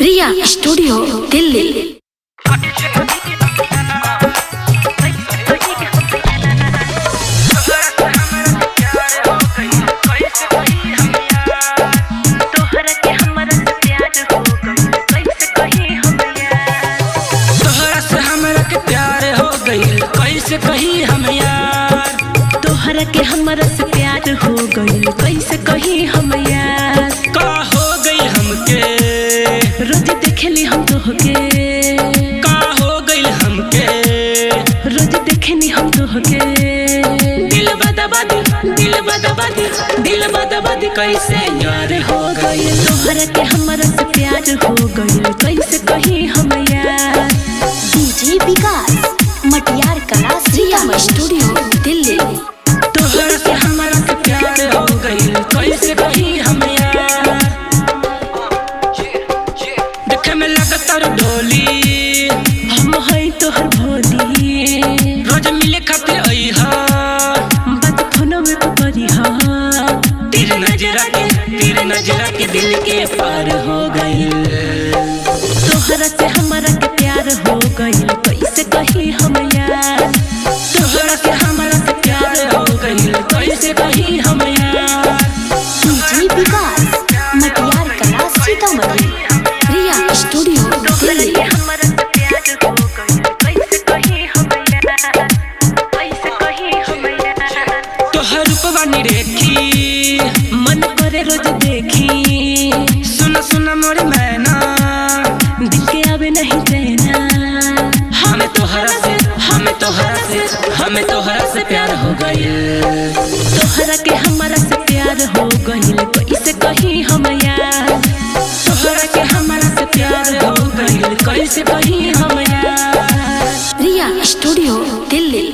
रिया studio Delhi. कैसे कही हम यार, तोहरा के हमरा से प्यार हो गइल, कैसे कही हम यार। का हो गई हमके, रोज देखेली हम तोहके, का हो गई हमके, रोज देखेनी हम तोहके। दिल बदबादी, दिल बदबादी, दिल बदबादी कैसे यार हो गइल। तोहरा के हमरा से प्यार हो गइल, कैसे कही हम यार। डीजे विकास मटियार कला रिया स्टूडियो दिल्ली। तोहरा से हमारा से प्यार हो गई, कैसे कही हम यार। देखे में लगता ढोली, हम है तोहर भोली। रोज मिले खातिर अइहा, बात फोनो में तू करिहा। तेरे नजरा के दिल के पार हो गई। तोहरा से हमारा के प्यार हो गइल, कैसे कही हम यार। तोहरा से हमारा से प्यार हो गई, कैसे कही हम यार। डीजे विकास मटियार कला सीतामढ़ी। रिया स्टूडियो दिल्ली। तोहर रूपवा निरेखी, मन करे रोज देखी। सुन सुन मोरी मैना, दिल के आवे नहीं चैना। हमें तोहरा से प्यार हो गई। तोहरा के हमारा से प्यार हो गइल, कैसे कही हम यार। तोहरा के हमारा से प्यार हो गई, कैसे कही हम यार। रिया स्टूडियो दिल्ली।